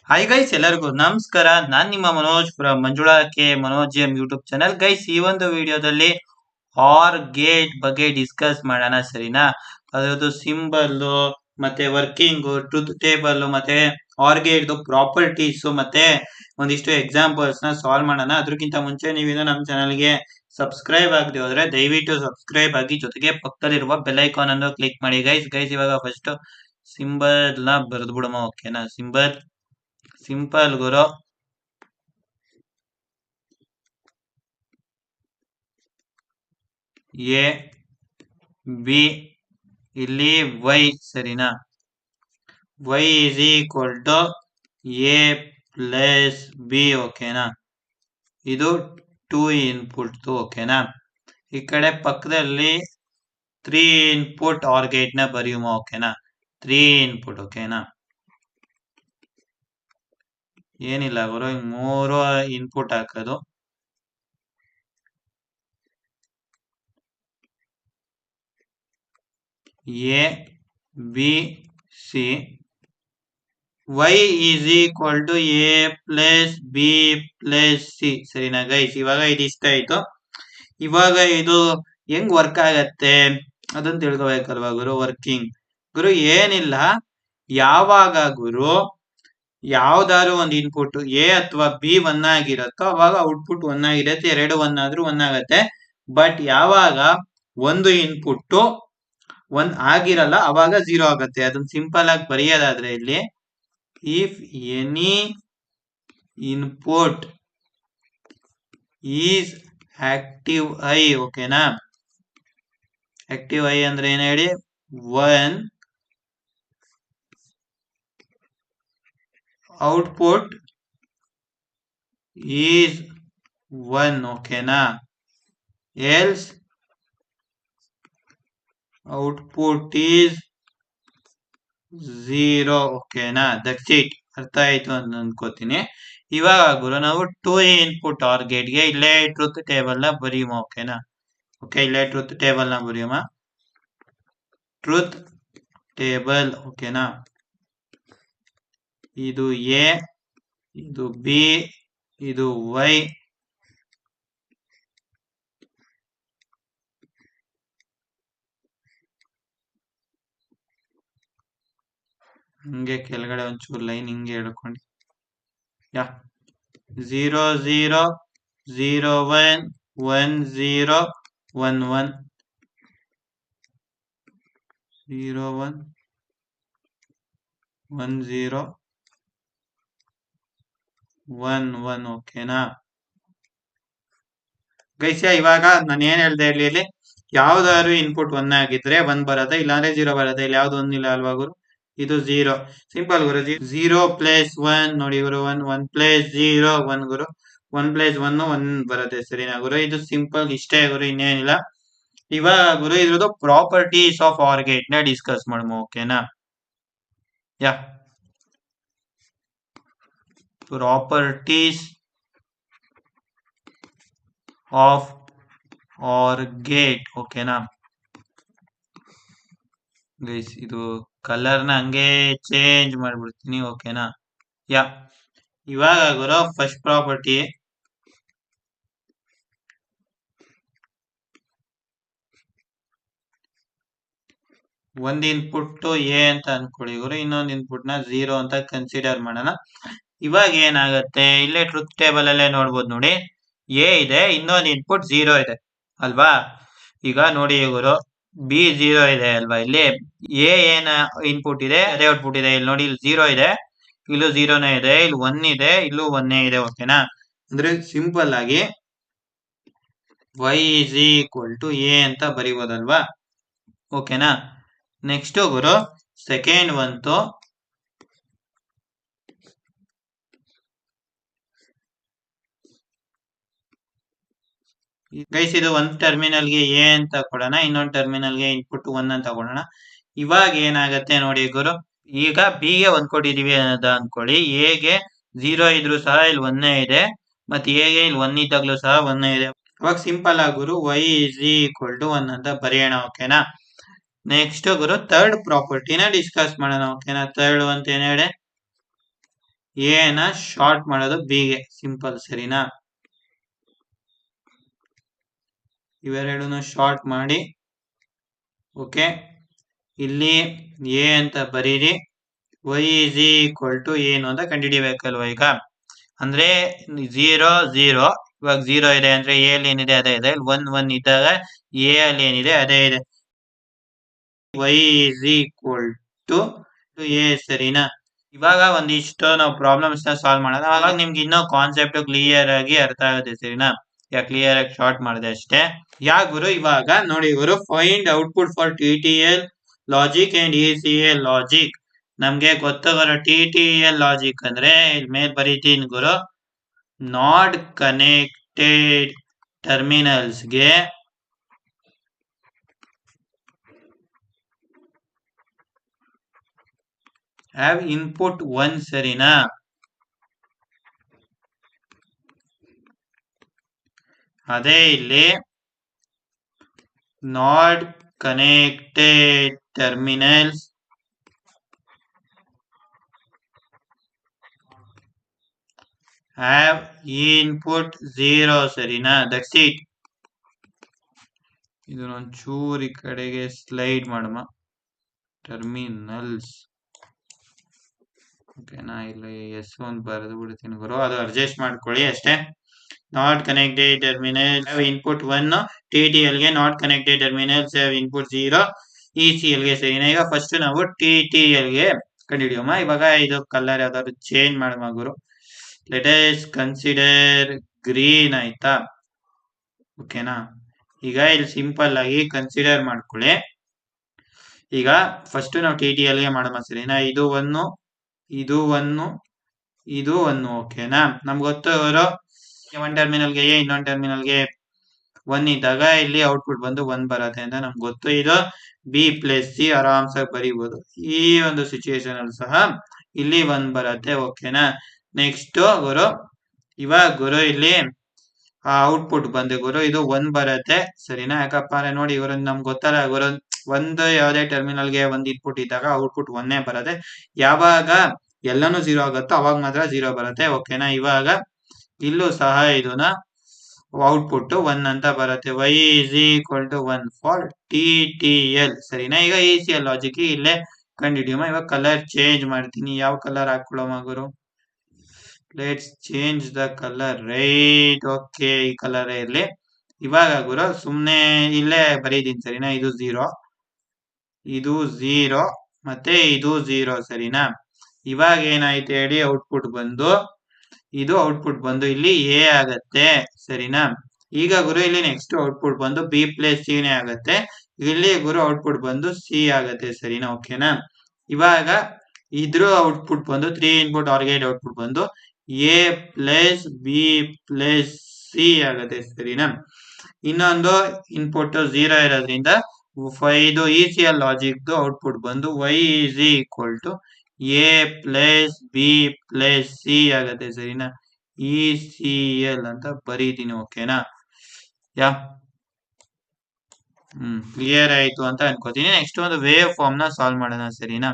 Hi guys, ಎಲ್ಲರಿಗೂ ನಮಸ್ಕಾರ. ನಾನ್ ನಿಮ್ಮ Manoj from Manjula K Manoj M YouTube channel. Guys, ಈ ಒಂದು ವಿಡಿಯೋದಲ್ಲಿ ಆರ್ ಗೇಟ್ ಬಗ್ಗೆ ಡಿಸ್ಕಸ್ ಮಾಡೋಣ, ಸರಿನಾ? ಅದರದ್ದು ಸಿಂಬಲ್ ಮತ್ತೆ ವರ್ಕಿಂಗ್, ಟ್ರೂತ್ ಟೇಬಲ್ ಮತ್ತೆ ಆರ್ ಗೇಟ್ ಪ್ರಾಪರ್ಟೀಸ್ ಮತ್ತೆ ಒಂದಿಷ್ಟು ಎಕ್ಸಾಂಪಲ್ಸ್ ನ ಸಾಲ್ವ್ ಮಾಡೋಣ. ಅದಕ್ಕಿಂತ ಮುಂಚೆ ನೀವೇನೋ ನಮ್ಮ ಚಾನಲ್ಗೆ ಸಬ್ಸ್ಕ್ರೈಬ್ ಆಗದೆ ಹೋದ್ರೆ ದಯವಿಟ್ಟು ಸಬ್ಸ್ಕ್ರೈಬ್ ಆಗಿ, ಜೊತೆಗೆ ಪಕ್ಕದಲ್ಲಿರುವ ಬೆಲ್ ಐಕಾನ್ ಅನ್ನು ಕ್ಲಿಕ್ ಮಾಡಿ. ಗೈಸ್ ಇವಾಗ ಫಸ್ಟ್ ಸಿಂಬಲ್ ನ ಬರೆದು ಬಿಡೋಣ. ಓಕೆನಾ? ಸಿಂಪಲ್ ಗುರು. ಎ ಬಿ ಇಲ್ಲಿ ವೈ, ಸರಿನಾ? Y is equal to A plus B. ಓಕೆನಾ? ಇದು 2 ಇನ್ಪುಟ್. ಓಕೆನಾ? ಈ ಕಡೆ ಪಕ್ಕದಲ್ಲಿ 3 ಇನ್ಪುಟ್ ಆರ್ ಗೇಟ್ ನ ಬರೆಯುವ. ಓಕೆನಾ? 3 ಇನ್ಪುಟ್. ಓಕೆನಾ? ಏನಿಲ್ಲ ಗುರು, 3 ಇನ್ಪುಟ್ ಹಾಕೋದು. A B C. Y is equal to A plus B plus C, ಸರಿನಾ ಗೈಸ್? ಇವಾಗ ಇದು ಇಷ್ಟ ಆಯ್ತು. ಇವಾಗ ಇದು ಹೆಂಗ್ ವರ್ಕ್ ಆಗತ್ತೆ ಅದನ್ನ ತಿಳ್ಕೊಬೇಕಲ್ವಾ ಗುರು? ವರ್ಕಿಂಗ್ ಗುರು ಏನಿಲ್ಲ, ಯಾವಾಗ ಗುರು ಯಾವ್ದಾದ್ರು ಒಂದು ಇನ್ಪುಟ್ ಎ ಅಥವಾ ಬಿ 1 ಆಗಿರುತ್ತೋ ಅವಾಗ ಔಟ್ಪುಟ್ 1 ಆಗಿರುತ್ತೆ. 2 1 ಆದ್ರೂ 1 ಆಗತ್ತೆ. ಬಟ್ ಯಾವಾಗ ಒಂದು ಇನ್ಪುಟ್ 1 ಆಗಿರಲ್ಲ ಅವಾಗ 0 ಆಗತ್ತೆ. ಅದನ್ನ ಸಿಂಪಲ್ ಆಗಿ ಬರೆಯೋದಾದ್ರೆ ಇಲ್ಲಿ, if any input is active I. ಓಕೆನಾ? ಆಕ್ಟಿವ್ ಐ ಅಂದ್ರೆ ಏನ್ ಹೇಳಿ? 1 ಔಟ್ಪುಟ್ ಈಸ್ 1. ಓಕೆನಾ? Else output is 0. ಓಕೆನಾ? That's it. ಅರ್ಥ ಆಯ್ತು ಅಂತ ಅನ್ಕೋತೀನಿ. ಇವಾಗ ಗುರು ನಾವು 2 ಇನ್ಪುಟ್ ಆರ್ ಗೇಟ್ ಗೆ ಇಲ್ಲೇ ಟ್ರೂತ್ ಟೇಬಲ್ ನ ಬರೆಯುವ. ಓಕೆನಾ? ಓಕೆ, ಇಲ್ಲೇ ಟ್ರೂತ್ ಟೇಬಲ್ ನ ಬರೆಯುವ. Truth table. ಓಕೆನಾ? ಇದು ಎ, ಇದು ಬಿ, ಇದು ವೈ. ಹಿಂಗೆ ಕೆಳಗಡೆ ಒಂಚೂರು ಲೈನ್ ಹಿಂಗೆ ಹೇಳ್ಕೊಂಡು 0 0 0 1 1 0 1 1 0 1 1 0 1 1. ಓಕೆನಾ ಗೈಸ್? ಇವಾಗ ನಾನು ಏನ್ ಹೇಳ್ದೆ ಇಲ್ಲಿ, ಯಾವ್ದಾದ್ರು ಇನ್ಪುಟ್ 1 ಆಗಿದ್ರೆ 1 ಬರುತ್ತೆ, ಇಲ್ಲಾಂದ್ರೆ 0 ಬರುತ್ತೆ. ಇಲ್ಲಿ ಯಾವ್ದು 1 ಇಲ್ಲ ಅಲ್ವಾ ಗುರು? ಇದು 0. ಸಿಂಪಲ್ ಗುರು. 0 ಪ್ಲಸ್ 1 ನೋಡಿ ಗುರು, 1 1 ಪ್ಲಸ್ 0 1 ಗುರು. 1 ಪ್ಲಸ್ 1 1 ಬರುತ್ತೆ, ಸರಿನಾ ಗುರು? ಇದು ಸಿಂಪಲ್ ಇಷ್ಟೇ ಗುರು, ಇನ್ನೇನಿಲ್ಲ. ಇವಾಗ ಗುರು ಇದ್ರದ್ದು ಪ್ರಾಪರ್ಟೀಸ್ ಆಫ್ ಆರ್ ಗೇಟ್ ನ ಡಿಸ್ಕಸ್ ಮಾಡೋಣ. ಓಕೆನಾ? Properties of R gate. ಓಕೆನಾ ಗೈಸ್? ಇದು ಕಲರ್ ನ ಹಂಗೆ ಚೇಂಜ್ ಮಾಡ್ಬಿಡ್ತೀನಿ. ಓಕೆನಾ? ಇವಾಗ ಗುರು ಫಸ್ಟ್ ಪ್ರಾಪರ್ಟಿ, ಒಂದ್ ಇನ್ಪುಟ್ ಎ ಅಂತ ಅನ್ಕೊಳ್ಳಿ ಗುರು, ಇನ್ನೊಂದು ಇನ್ಪುಟ್ ನ 0 ಅಂತ ಕನ್ಸಿಡರ್ ಮಾಡೋಣ. ಇವಾಗ ಏನಾಗತ್ತೆ, ಇಲ್ಲೇ ಟ್ರೂತ್ ಟೇಬಲ್ ಅಲ್ಲೇ ನೋಡ್ಬೋದು ನೋಡಿ, ಎ ಇದೆ, ಇನ್ನೊಂದು ಇನ್ಪುಟ್ 0 ಇದೆ ಅಲ್ವಾ? ಈಗ ನೋಡಿ ಗುರು, ಬಿ 0 ಇದೆ ಅಲ್ವಾ? ಇಲ್ಲಿ ಎ ಏನ ಇನ್ಪುಟ್ ಇದೆ ಅದೇ ಔಟ್ಪುಟ್ ಇದೆ. ಇಲ್ಲಿ ನೋಡಿ, ಇಲ್ಲಿ 0 ಇದೆ, ಇಲ್ಲೂ 0ನೇ ಇದೆ, ಇಲ್ಲಿ 1 ಇದೆ, ಇಲ್ಲೂ 1 ಇದೆ. ಓಕೆನಾ? ಅಂದ್ರೆ ಸಿಂಪಲ್ ಆಗಿ y is equal to a ಅಂತ ಬರೀಬೋದಲ್ವಾ? ಓಕೆನಾ? ನೆಕ್ಸ್ಟ್ ಗುರು ಸೆಕೆಂಡ್ ಬಂತು, ಗೈಸ್ ಇದು ಒಂದು ಟರ್ಮಿನಲ್ ಗೆ ಎ ಅಂತ ಕೊಡೋಣ, ಇನ್ನೊಂದು ಟರ್ಮಿನಲ್ ಗೆ ಇನ್ಪುಟ್ 1 ಅಂತ ಕೊಡೋಣ. ಇವಾಗ ಏನಾಗತ್ತೆ ನೋಡಿ ಗುರು, ಈಗ ಬಿ ಗೆ 1 ಕೊಟ್ಟಿದೀವಿ ಅಂತ ಅನ್ಕೊಳ್ಳಿ, ಎ ಗೆ 0 ಇದ್ರು ಸಹ ಇಲ್ಲಿ 1 ಇದೆ, ಮತ್ತೆ ಎ ಗೆ ಇಲ್ಲಿ 1 ಇದ್ದಾಗ್ಲೂ ಸಹ 1 ಇದೆ. ಅವಾಗ ಸಿಂಪಲ್ ಆಗಿ ಗುರು y is equal to 1 ಅಂತ ಬರೆಯೋಣ. ಓಕೆನಾ? ನೆಕ್ಸ್ಟ್ ಗುರು ಥರ್ಡ್ ಪ್ರಾಪರ್ಟಿನ ಡಿಸ್ಕಸ್ ಮಾಡೋಣ. ಓಕೆನಾ? ಥರ್ಡ್ ಅಂತ ಏನ್ ಹೇಳಿ, ಎ ನ ಶಾರ್ಟ್ ಮಾಡೋದು ಬಿ ಗೆ ಸಿಂಪಲ್ ಸರಿನಾ. ಇವೆರಡನ್ನು ಶಾರ್ಟ್ ಮಾಡಿ ಓಕೆ. ಇಲ್ಲಿ ಎ ಅಂತ ಬರೀರಿ, y is equal to ಏನು ಅಂತ ಕಂಡುಹಿಡಿಯಬೇಕಲ್ವ ಈಗ. ಅಂದ್ರೆ 0 0 ಇವಾಗ 0 ಇದೆ ಅಂದ್ರೆ ಎ ಅಲ್ಲಿ ಏನಿದೆ ಅದೇ ಇದೆ, 1 1 ಇದ್ದಾಗ ಎ ಅಲ್ಲಿ ಏನಿದೆ ಅದೇ ಇದೆ. y is equal to a ಸರಿನಾ. ಇವಾಗ ಒಂದಿಷ್ಟು ನಾವು ಪ್ರಾಬ್ಲಮ್ಸ್ ನ ಸಾಲ್ವ್ ಮಾಡೋಣ, ಅವಾಗ ನಿಮ್ಗೆ ಇನ್ನೂ ಕಾನ್ಸೆಪ್ಟ್ ಕ್ಲಿಯರ್ ಆಗಿ ಅರ್ಥ ಆಗುತ್ತೆ ಸರಿನಾ. ಕ್ಲಿಯರ್ ಆಗಿ ಶಾರ್ಟ್ ಮಾಡಿದೆ ಅಷ್ಟೇ. ಗುರು ಇವಾಗ ನೋಡಿ ಗುರು, find output for TTL logic and ECL logic. ನಮ್ಗೆ ಗೊತ್ತಾಗೋ TTL ಲಾಜಿಕ್ ಅಂದ್ರೆ ಇಲ್ಲಿ ಮೇಲೆ ಬರೀತೀನಿ ಗುರು, ನಾಟ್ ಕನೆಕ್ಟೆಡ್ ಟರ್ಮಿನಲ್ಸ್ ಗೆ have input 1 ಸರಿನಾ. ಅದೇ ಇಲ್ಲಿ not connected terminals have input 0 ಸರಿನಾ. That's it. ಇದನ್ನೊಂದು ಚೂರಿ ಕಡೆಗೆ ಸ್ಲೈಡ್ ಮಾಡಮ್ಮ, ಟರ್ಮಿನಲ್ಸ್ ಓಕೆನಾ. ಇಲ್ಲಿ S1 ಬರೆದು ಬಿಡ್ತೀನಿ ಗುರು, ಅದು ಅಡ್ಜಸ್ಟ್ ಮಾಡ್ಕೊಳ್ಳಿ ಅಷ್ಟೇ. Not connected terminals have input 1, TTL ಗೆ not connected terminals have input 0, ECL ಗೆ ಸರಿನಾ. ಈಗ ಫಸ್ಟ್ ನಾವು TTL ಗೆ ಕಂಡುಹಿಡಿಯೋಮ. ಇವಾಗ ಇದು ಕಲರ್ ಯಾವ್ದಾದ್ರು ಚೇಂಜ್ ಮಾಡಮ್ಮ ಗುರು. ಲೆಟ್ ಅಸ್ ಕನ್ಸಿಡರ್ ಗ್ರೀನ್ ಆಯ್ತಾ ಓಕೆನಾ. ಈಗ ಇಲ್ಲಿ ಸಿಂಪಲ್ ಆಗಿ ಕನ್ಸಿಡರ್ ಮಾಡ್ಕೊಳ್ಳಿ. ಈಗ ಫಸ್ಟ್ ನಾವು TTL ಗೆ ಮಾಡಮ್ಮ ಸರಿನಾ. ಇದು 1 ಇದು 1 ಇದು 1 ಓಕೆನಾ. ನಮ್ಗೆ ಗೊತ್ತು ಒಂದು ಟರ್ಮಿನಲ್ಗೆ ಎ, ಇನ್ನೊಂದು ಟರ್ಮಿನಲ್ಗೆ 1 ಇದ್ದಾಗ ಇಲ್ಲಿ ಔಟ್ಪುಟ್ ಬಂದು 1 ಬರುತ್ತೆ ಅಂತ ನಮ್ಗೆ ಗೊತ್ತು. ಇದು ಬಿ ಪ್ಲಸ್ ಸಿ ಆರಾಮ್ಸಾಗಿ ಬರೀಬಹುದು. ಈ ಒಂದು ಸಿಚುಯೇಷನ್ ಅಲ್ಲಿ ಸಹ ಇಲ್ಲಿ 1 ಬರುತ್ತೆ ಓಕೆನಾ. ನೆಕ್ಸ್ಟ್ ಗುರು, ಇವಾಗ ಗುರು ಇಲ್ಲಿ ಔಟ್ಪುಟ್ ಬಂದು ಗುರು ಇದು 1 ಬರುತ್ತೆ ಸರಿನಾ. ಯಾಕಪ್ಪ ಅಂದ್ರೆ ನೋಡಿ ಗುರು, ನಮ್ಗೆ ಗೊತ್ತಲ್ಲ ಗುರು, ಒಂದು ಯಾವುದೇ ಟರ್ಮಿನಲ್ಗೆ ಒಂದು ಇನ್ಪುಟ್ ಇದ್ದಾಗ ಔಟ್ಪುಟ್ 1 ಬರುತ್ತೆ. ಯಾವಾಗ ಎಲ್ಲಾನು 0 ಆಗುತ್ತೋ ಅವಾಗ ಮಾತ್ರ 0 ಬರುತ್ತೆ ಓಕೆನಾ. ಇವಾಗ ಇಲ್ಲೂ ಸಹ ಇದನ್ನ ಔಟ್ಪುಟ್ 1 ಅಂತ ಬರುತ್ತೆ. y is equal to 1 for TTL ಸರಿನಾ. ಈಗ ECL ಲಾಜಿಕ್ ಇಲ್ಲೇ ಕಂಡುಹಿಡಿಯೋಮ. ಇವಾಗ ಕಲರ್ ಚೇಂಜ್ ಮಾಡ್ತೀನಿ. ಯಾವ ಕಲರ್ ಹಾಕೊಳ್ಳೋಮ ಗುರು? Let's change the colour right okay, ಈ ಕಲರ್ ಇರ್ಲಿ. ಇವಾಗ ಗುರು ಸುಮ್ನೆ ಇಲ್ಲೇ ಬರೀತೀನಿ ಸರಿನಾ. ಇದು 0 ಇದು 0 ಮತ್ತೆ ಇದು 0 ಸರಿನಾ. ಇವಾಗ ಏನಾಯ್ತು ಹೇಳಿ, ಔಟ್ಪುಟ್ ಬಂದು ಇದು ಔಟ್ಪುಟ್ ಬಂದು ಇಲ್ಲಿ ಎ ಆಗತ್ತೆ ಸರಿನಾ. ಈಗ ಗುರು ಇಲ್ಲಿ ನೆಕ್ಸ್ಟ್ ಔಟ್ಪುಟ್ ಬಂದು ಬಿ ಪ್ಲಸ್ ಸಿ ನೇ ಆಗತ್ತೆ. ಇಲ್ಲಿ ಗುರು ಔಟ್ಪುಟ್ ಬಂದು ಸಿ ಆಗತ್ತೆ ಸರಿನಾ ಓಕೆನಾ. ಇವಾಗ ಇದ್ರ ಔಟ್ಪುಟ್ ಬಂದು 3 ಇನ್ಪುಟ್ ಆರ್ ಗೇಟ್ ಔಟ್ಪುಟ್ ಬಂದು A plus B plus C ಆಗತ್ತೆ ಸರಿನಾ. ಇನ್ನೊಂದು ಇನ್ಪುಟ್ 0 ಇರೋದ್ರಿಂದ ಇದು ECL ಲಾಜಿಕ್ ಔಟ್ಪುಟ್ ಬಂದು y is equal to A plus B plus C ಆಗತ್ತೆ ಸರಿನಾ. ECL ಅಂತ ಬರೀತೀನಿ ಓಕೆನಾ. ಕ್ಲಿಯರ್ ಆಯ್ತು ಅಂತ ಅನ್ಕೋತೀನಿ. ನೆಕ್ಸ್ಟ್ ಒಂದು ವೇವ್ ಫಾರ್ಮ್ ನ ಸಾಲ್ವ್ ಮಾಡೋಣ ಸರಿನಾ.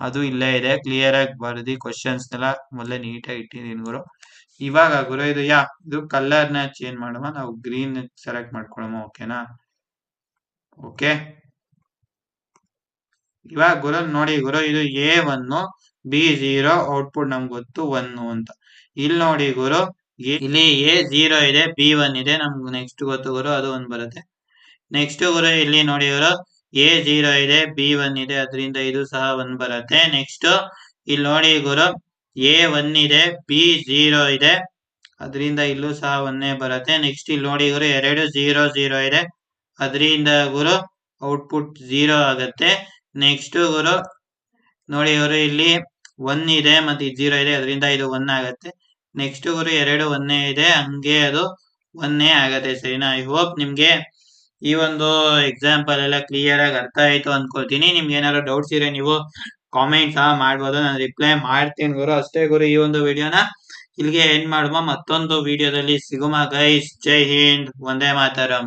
ಅದು ಇಲ್ಲೇ ಇದೆ, ಕ್ಲಿಯರ್ ಆಗಿ ಬರ್ದಿ ಕ್ವಶನ್ಸ್ ನೆಲ್ಲ ಮೊದಲೇ ನೀಟಾಗಿ ಇಟ್ಟಿದ್ದೀನಿ ಗುರು. ಇವಾಗ ಗುರು ಇದು ಇದು ಕಲರ್ ನ ಚೇಂಜ್ ಮಾಡುವ, ನಾವು ಗ್ರೀನ್ ಸೆಲೆಕ್ಟ್ ಮಾಡ್ಕೊಳ್ಳೋಣ ಓಕೆನಾ. ಓಕೆ ಇವಾಗ ಗುರು ನೋಡಿ ಗುರು, ಇದು A1 B0 ಔಟ್ಪುಟ್ ನಮ್ಗೆ ಗೊತ್ತು 1 ಅಂತ. ಇಲ್ಲಿ ನೋಡಿ ಗುರು, ಇಲ್ಲಿ A0 ಇದೆ, B1 ಇದೆ, ನಮ್ಗೆ ನೆಕ್ಸ್ಟ್ ಗೊತ್ತು ಗುರು ಅದು 1 ಬರುತ್ತೆ. ನೆಕ್ಸ್ಟ್ ಗುರು ಇಲ್ಲಿ ನೋಡಿ ಗುರು, A0 ಇದೆ, B1 ಇದೆ, ಅದರಿಂದ ಇದು ಸಹ 1 ಬರುತ್ತೆ. ನೆಕ್ಸ್ಟ್ ಇಲ್ಲಿ ನೋಡಿ ಗುರು, A1 ಇದೆ, B0 ಇದೆ, ಅದರಿಂದ ಇಲ್ಲೂ ಸಹ 1 ಬರುತ್ತೆ. ನೆಕ್ಸ್ಟ್ ಇಲ್ಲಿ ನೋಡಿ ಗುರು, 2 0 0 ಇದೆ, ಅದರಿಂದ ಗುರು ಔಟ್ಪುಟ್ 0 ಆಗತ್ತೆ. ನೆಕ್ಸ್ಟ್ ಗುರು ನೋಡಿ ಗುರು, ಇಲ್ಲಿ 1 ಇದೆ ಮತ್ತೆ 0 ಇದೆ, ಅದರಿಂದ ಇದು 1 ಆಗತ್ತೆ. ನೆಕ್ಸ್ಟ್ ಗುರು 2 1 ಇದೆ, ಹಂಗೆ ಅದು 1 ಆಗತ್ತೆ ಸರಿನಾ. ಐ ಹೋಪ್ ನಿಮ್ಗೆ ಈ ಒಂದು ಎಕ್ಸಾಂಪಲ್ ಎಲ್ಲ ಕ್ಲಿಯರ್ ಆಗಿ ಅರ್ಥ ಆಯ್ತು ಅನ್ಕೋತೀನಿ. ನಿಮ್ಗೆ ಏನಾದ್ರು ಡೌಟ್ಸ್ ಇದ್ರೆ ನೀವು ಕಾಮೆಂಟ್ ಸಹ ಮಾಡ್ಬೋದು, ನಾನು ರಿಪ್ಲೈ ಮಾಡ್ತೀನಿ ಗುರು. ಅಷ್ಟೇ ಗುರು, ಈ ಒಂದು ವಿಡಿಯೋನ ಇಲ್ಲಿಗೆ ಎಂಡ್ ಮಾಡುವ. ಮತ್ತೊಂದು ವಿಡಿಯೋದಲ್ಲಿ ಸಿಗುಮ ಗೈಸ್. ಜೈ ಹಿಂದ್, ವಂದೇ ಮಾತರಂ.